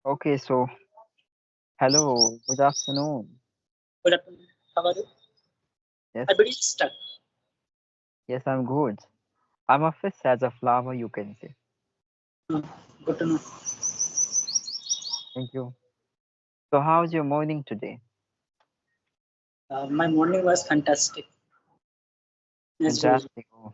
Okay, so hello, good afternoon. Good afternoon. How are you? Yes, I believe stuck. yes, I'm good. I'm a fish as a flower, you can say. Hmm. Good to know. Thank you. So, how's your morning today? My morning was fantastic as usual. Fantastic. Oh,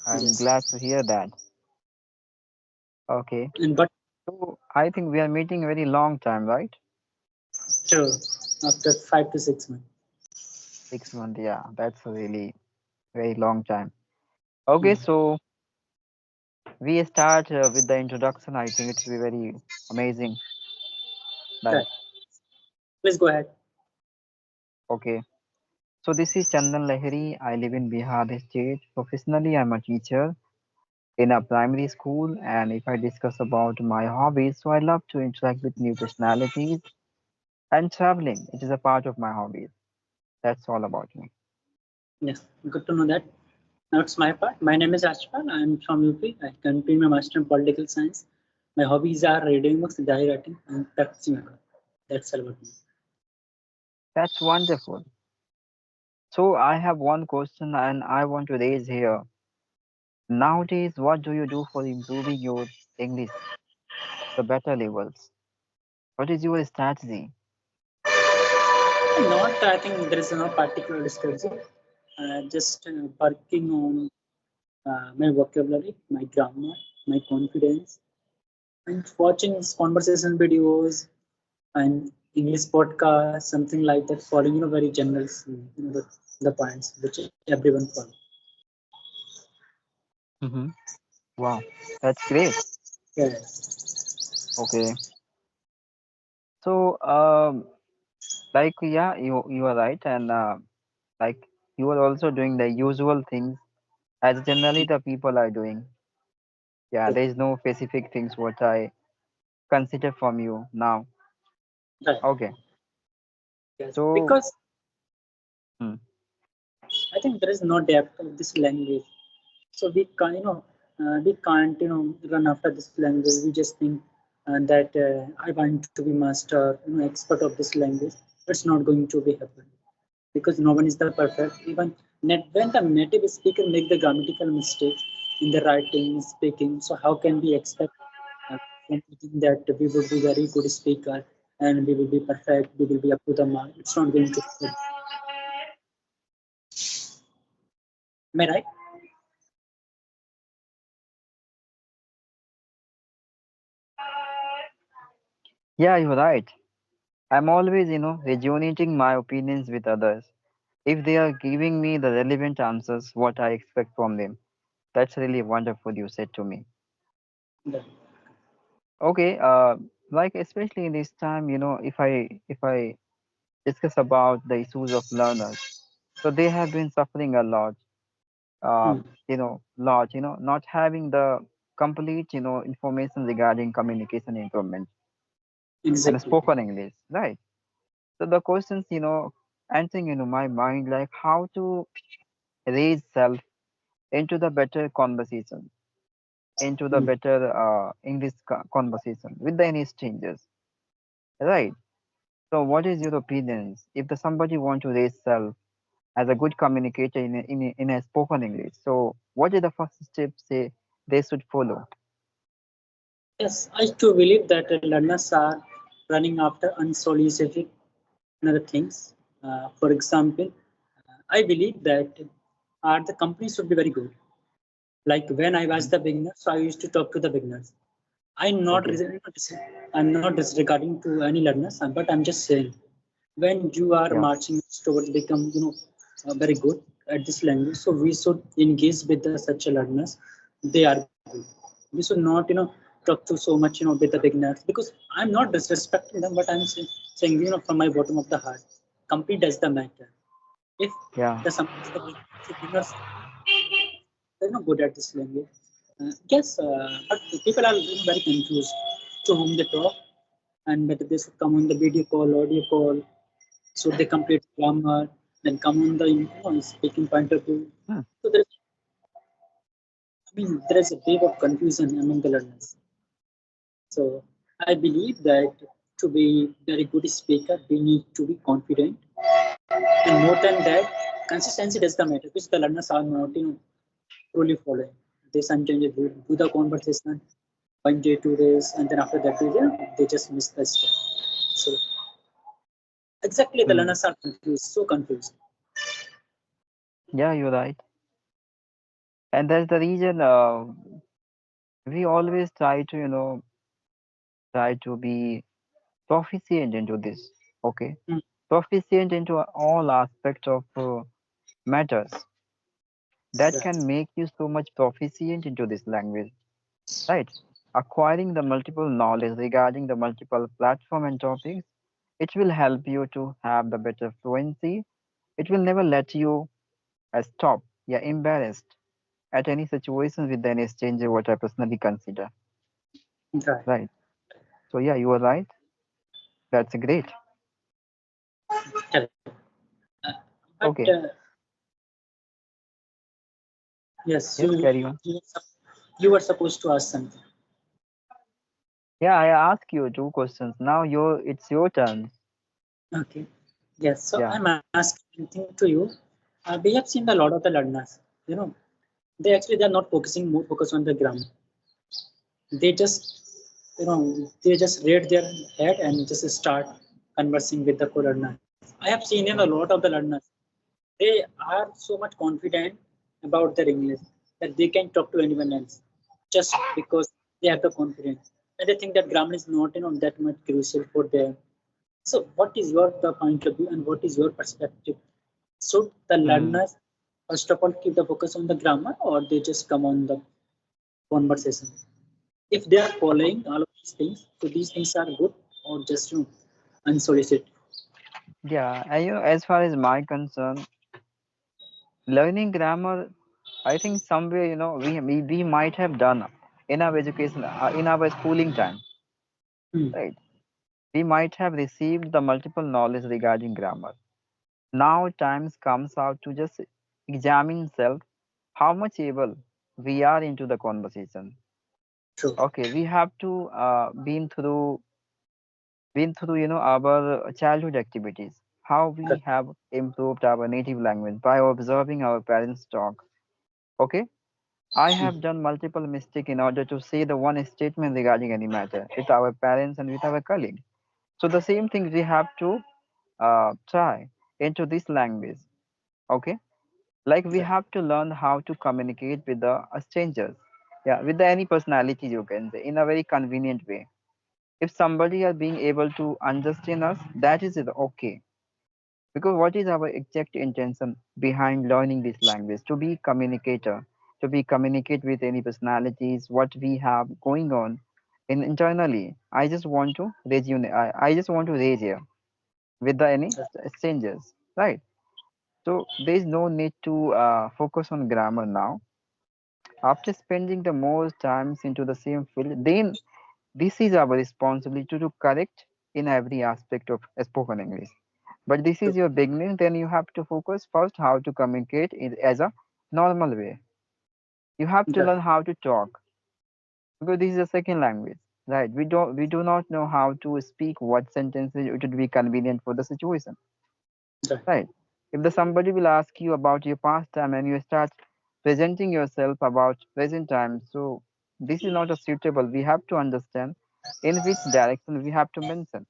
I'm Yes. glad to hear that. Okay, And but so I think we are meeting a very long time, right? true, after 5 to 6 months. 6 months, yeah, that's a really very long time. Okay, Hmm. so we start with the introduction. I think it will be very amazing, right? Right. Please go ahead. Okay, so this is Chandan Lahiri. I live in Bihar state. Professionally, I'm a teacher in a primary school, and if I discuss about my hobbies, so I love to interact with new personalities and traveling. It is a part of my hobbies. That's all about me. Yes. Good to know that. Now it's my part. My name is Ashpal. I'm from UP. I continue my master in political science. My hobbies are reading books, diary writing, and practicing my craft. That's all about me. That's wonderful. So I have one question and I want to raise here. Nowadays, what do you do for improving your English, the better levels? What is your strategy? Not, I think there is no particular strategy. Just working on my vocabulary, my grammar, my confidence, and watching conversation videos and English podcasts, something like that, following very general, the points which everyone follow. Hmm. Wow, that's great. Yeah, Okay. So, like, yeah, you are right, and like you are also doing the usual things as generally the people are doing. Yeah, true. there is no specific things what I consider from you now. Right. Okay, Yes. so Because hmm, I think there is no depth of this language. So we can, we can't, run after this language. We just think that I want to be master, expert of this language. It's not going to be happen because no one is the perfect. Even when the native speaker make the grammatical mistakes in the writing, speaking, so how can we expect from within that we will be very good speaker and we will be perfect, we will be up to the mark? It's not going to happen. Am I right? yeah, you're right. I'm always, rejuvenating my opinions with others. If they are giving me the relevant answers, what I expect from them, that's really wonderful. You said to me. Yeah. Okay, like especially in this time, if I discuss about the issues of learners, so they have been suffering a lot. Hmm. Not having the complete, information regarding communication improvement and Exactly. spoken English, right? So the questions, entering into my mind, like how to raise self into the better conversation, into the Hmm. better English conversation with the any strangers, right? So what is your opinions if the somebody want to raise self as a good communicator in a spoken English? So what is the first step say they should follow? Yes, I too believe that learners are running after unsolicited other things. For example, I believe that the company should be very good. Like when I was Mhm. the beginner, so I used to talk to the beginners. I'm not, Okay. dis- I'm not disregarding to any learners, but I'm just saying when you are Yeah. marching towards become, very good at this language, so we should engage with the such learners. They are good. We should not, talk to so much, with the beginners because I'm not disrespecting them, but I'm saying, from my bottom of the heart, company does the matter. If Yeah. some of the beginners they're not good at this language. Yes, but people are very confused to whom they talk and whether they should come on the video call, audio call, should they complete grammar, then come on the speaking point of view. Hmm. So there is a wave of confusion among the learners. So I believe that to be very good speaker, we need to be confident, and more than that, consistency does the matter because the learners are not, truly following. They sometimes do the conversation 1 day, 2 days, and then after that, they just miss the step. So exactly, the Hmm. learners are confused, so confused. Yeah, you're right. And that's the reason we always try to, try to be proficient into this. Okay. Hmm, Proficient into all aspects of matters that right, can make you so much proficient into this language, right? Acquiring the multiple knowledge regarding the multiple platform and topics, it will help you to have the better fluency. It will never let you stop, yeah, embarrassed at any situation with any stranger, what I personally consider, right, right? So yeah, you are right. That's great. correct. Uh, but Okay, yes, yes, carry on. you were supposed to ask something. Yeah, I ask you two questions. Now it's your turn. Okay. Yes. So Yeah. I'm asking thing to you. We have seen a lot of the learners. You know, they're not focusing more focus on the grammar. They just they just read their head and just start conversing with the co-learners. I have seen in a Yeah. lot of the learners. They are so much confident about their English that they can talk to anyone else just because they have the confidence and they think that grammar is not that much crucial for them. So what is your the point of view and what is your perspective? Should the Hmm. learners first of all keep the focus on the grammar or they just come on the conversation? If they are following all of these things, so these things are good or just unsolicited. Yeah, and as far as my concern, learning grammar, I think somewhere, we might have done in our education, in our schooling time, Hmm, right? We might have received the multiple knowledge regarding grammar. Now times comes out to just examine self how much able we are into the conversation. true. Okay, we have to been through our childhood activities, how we Correct. have improved our native language by observing our parents talk. Okay, I Hmm, have done multiple mistakes in order to say the one statement regarding any matter with our parents and with our colleagues. So the same thing we have to try into this language. Okay, like we right. have to learn how to communicate with the strangers, yeah, with the, any personality you can say in a very convenient way. If somebody are being able to understand us, that is it, okay. Because what is our exact intention behind learning this language? To be communicator, to be communicate with any personalities, what we have going on in internally. I just want to resume. I just want to raise here with the any Right. strangers, right? So there is no need to focus on grammar now. After spending the most times into the same field, then this is our responsibility to correct in every aspect of spoken English. But this True. is your beginning, then you have to focus first how to communicate it as a normal way. You have to Right. learn how to talk because this is a second language, right? We do not know how to speak what sentences it would be convenient for the situation, Right. right? If the somebody will ask you about your past time and you start presenting yourself about present time, so this is not a suitable. We have to understand in which direction we have to mention.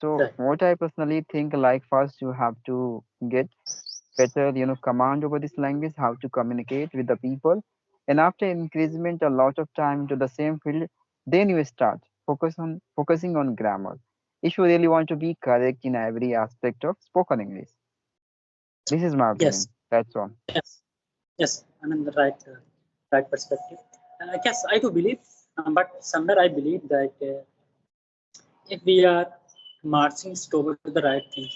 So Right. what I personally think, like first you have to get better, command over this language, how to communicate with the people, and after increasement a lot of time to the same field, then you start focusing on grammar. If you really want to be correct in every aspect of spoken English, this is my Yes. opinion. That's all. Yes. Yes. I mean the right perspective. Yes, I do believe, but somewhere I believe that if we are marching towards the right thing,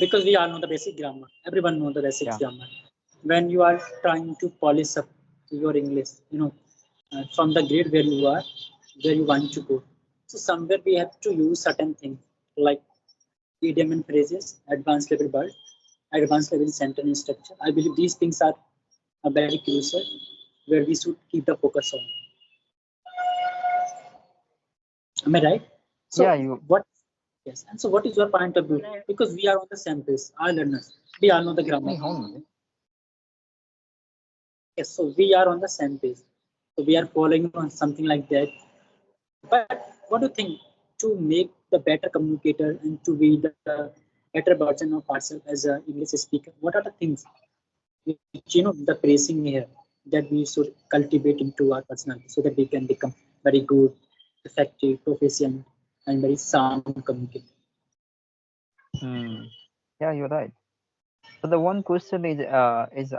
because we all know the basic grammar. Everyone know the basic Yeah. grammar. When you are trying to polish up your English, from the grade where you are, where you want to go. So somewhere we have to use certain things like idiom and phrases, advanced level sentence structure. I believe these things are very crucial where we should keep the focus on. Am I right? Yeah, So you. what? Yes. And so, what is your point of view? Because we are on the same page, our learners. We all know the grammar. नहीं हूँ. Yes. So we are on the same page. So we are following on something like that. But what do you think to make the better communicator and to be the better version of ourselves as an English speaker? What are the things which the praising here that we should cultivate into our personality so that we can become very good, effective, proficient, and very sound communicator? Hmm. Yeah, you're right. So the one question is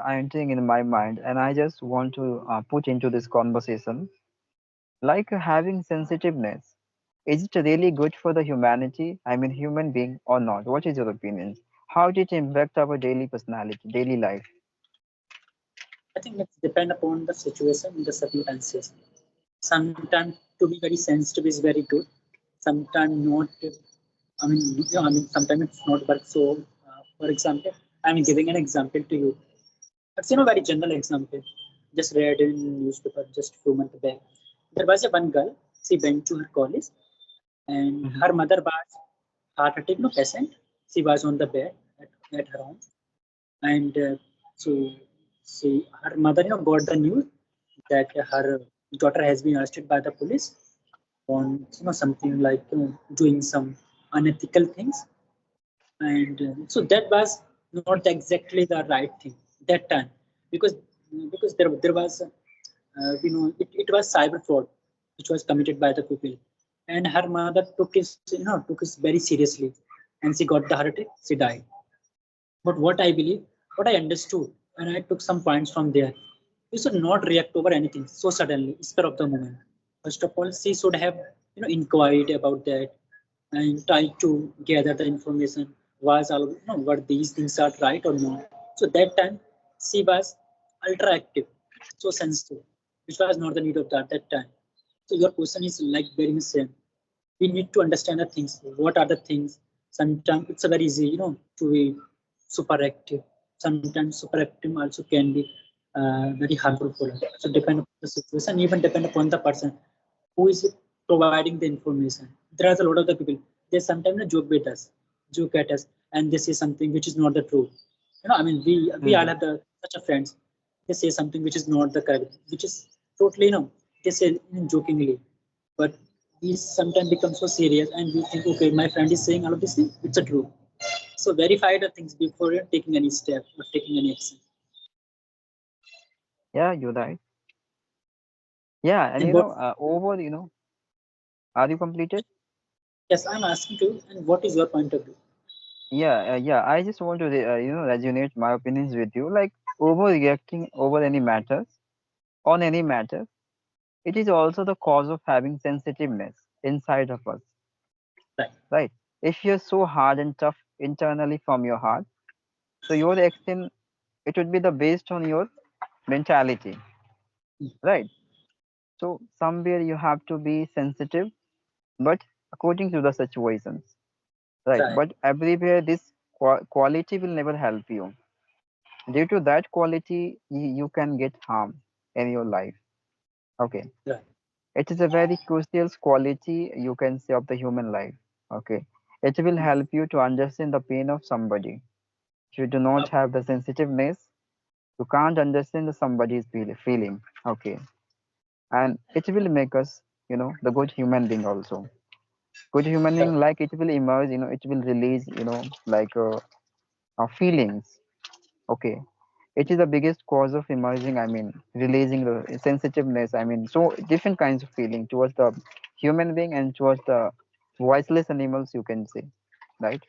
entering in my mind, and I just want to put into this conversation, like having sensitiveness. Is it really good for the humanity? I mean, human being or not? What is your opinion? How did it impact our daily personality, daily life? I think it's depend upon the situation and the circumstances. Sometimes to be very sensitive is very good. Sometimes not. Sometimes it's not work. So, for example, I'm giving an example to you. It's very general example. Just read in newspaper just few months back. There was a one girl. She went to her college, and Hmm. her mother was heart attack no patient. She was on the bed at her home, and so she her mother got the news that her daughter has been arrested by the police on something like doing some unethical things, and so that was not exactly the right thing that time, because there was it was cyber fraud which was committed by the people, and her mother took it very seriously, and she got the heart attack, she died. But what I believe, what I understood, and I took some points from there, we should not react over anything so suddenly, spur of the moment. First of all, she should have inquired about that and tried to gather the information. Was all what these things are right or not? So that time she was ultra active, so sensitive, which was not the need of that time. So your question is like very much same. We need to understand the things. What are the things? Sometimes it's a very easy, to be super active. Sometimes super active also can be very harmful for us. So depend upon the situation, even depend upon the person who is providing the information. There are a lot of the people. They sometimes joke with us, joke at us, and they say something which is not the truth. We all Hmm. have the such a friends. They say something which is not the correct, which is totally they say jokingly, but we sometimes become so serious and we think, okay, my friend is saying all of this thing, it's a true. So verify the things before you're taking any step or taking any action. Yeah, you're right. Yeah, and And what? over, are you completed? Yes, I'm asking you. And what is your point of view? Yeah, yeah. I just want to, resonate my opinions with you. Like overreacting over any matters, on any matter, it is also the cause of having sensitiveness inside of us, Right. right? If you're so hard and tough internally from your heart, so your action, it would be the based on your mentality, right? So somewhere you have to be sensitive, but according to the situations, right? Right. But everywhere this quality will never help you. Due to that quality, you can get harm in your life. Okay, Right. it is a very crucial quality you can say of the human life. Okay, it will help you to understand the pain of somebody. If you do not have the sensitiveness, you can't understand the somebody's feeling. Okay, and it will make us, the good human being also. Good human Right. being, like it will emerge, it will release, like our feelings. Okay, it is the biggest cause of emerging, I mean, releasing the sensitiveness, I mean, so different kinds of feeling towards the human being and towards the voiceless animals, you can say, right?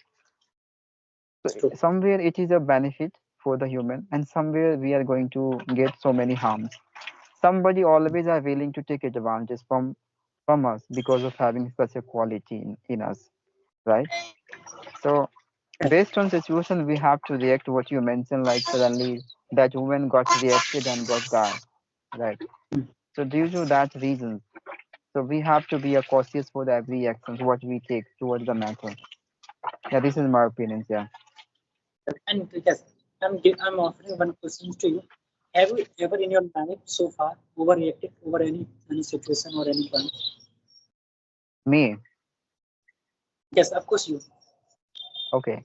So It's true. somewhere it is a benefit for the human, and somewhere we are going to get so many harms. Somebody always are willing to take advantage from us because of having such a quality in us, right? So based on situation, we have to react to what you mentioned, like suddenly that woman got reacted and got died, right? So due to that reason, so we have to be cautious for the every action what we take towards the matter. Yeah, this is my opinion. Yeah. And yes, I'm offering one question to you. Have you ever in your life so far overreacted over any situation or any point? Me, Yes, of course you. okay.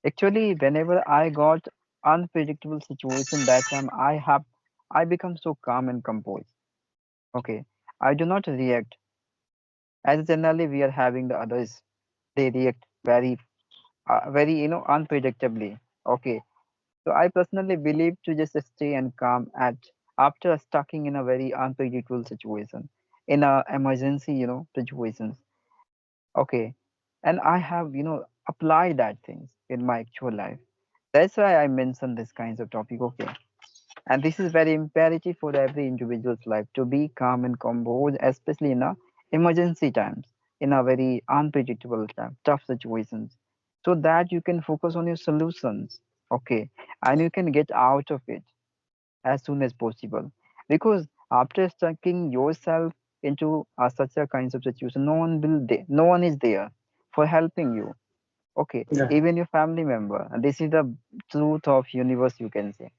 Actually, whenever I got unpredictable situation, that time I become so calm and composed. Okay, I do not react as generally we are having the others. They react very unpredictably. Okay, so I personally believe to just stay and calm at after stucking in a very unpredictable situation, in a emergency situations. Okay, and I have applied that things in my actual life. That's why I mentioned this kinds of topic. Okay, and this is very imperative for every individual's life to be calm and composed, especially in a emergency times, in a very unpredictable time, tough situations, so that you can focus on your solutions. Okay, and you can get out of it as soon as possible. Because after stucking yourself into such a kinds of situation, no one is there for helping you. Okay, Yeah. even your family member. And this is the truth of universe, you can say.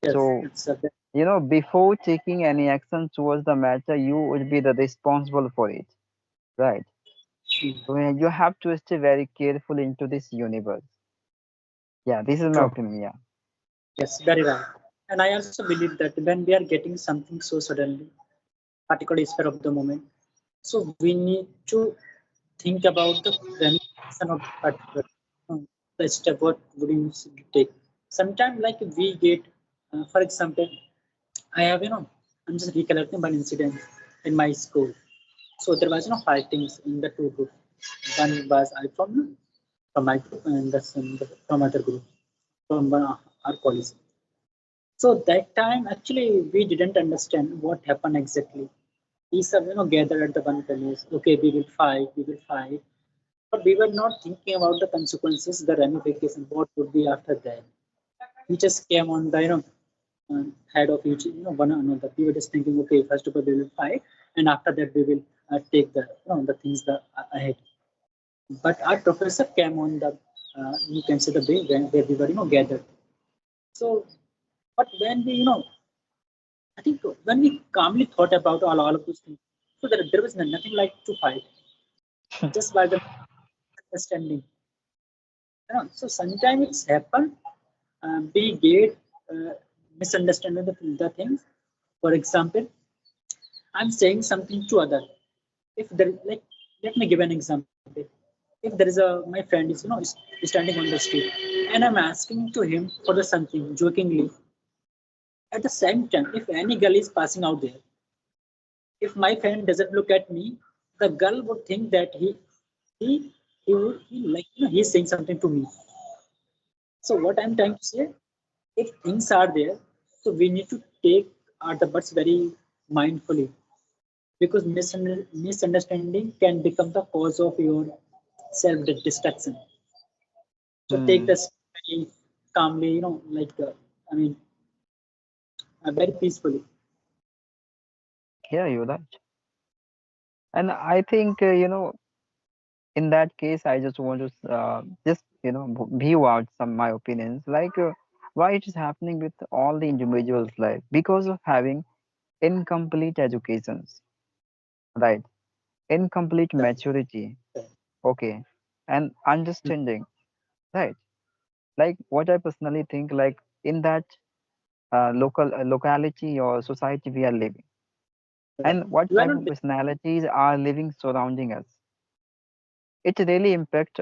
Yes, So it's a bit before taking any action towards the matter, you would be the responsible for it, right? So you have to stay very careful into this universe. Yeah, this is my true. opinion. Yeah. Yes, very right. And I also believe that when we are getting something so suddenly, particularly spur of the moment, so we need to think about the ramification of that particular the step what would you take. Sometimes like we get, for example, I have I'm just recollecting one incident in my school. So there was fightings in the two groups. One was I from my group and from other group from our college. So that time actually we didn't understand what happened exactly. We some gathered at the one place. Okay, we will fight, but we were not thinking about the consequences, the ramifications, what would be after that. We just came on the head of each one another. We were just thinking, okay, first of all we will fight, and after that we will take the the things ahead. But our professor came on the you can say the way where we were gathered. So, but when we I think when we calmly thought about all of those things, so there was nothing like to fight, just by the understanding. So sometimes it's happened. We get misunderstanding the things. For example, I'm saying something to other. If there like, let me give an example. If there is a my friend is standing on the street, and I'm asking to him for the something jokingly. At the same time, if any girl is passing out there, if my friend doesn't look at me, the girl would think that he's saying something to me. So what I'm trying to say, if things are there, so we need to take the words very mindfully because misunderstanding can become the cause of your self destruction. So take Hmm. this very calmly, I mean, very peacefully. Yeah, you're right. And I think in that case, I just want to just view out some my opinions, like why it is happening with all the individuals' life because of having incomplete educations, right? Incomplete Yeah. maturity, okay, and understanding, right? Like what I personally think, like in that locality or society we are living, Yeah. and what You are type not of personalities are living surrounding us, it really impact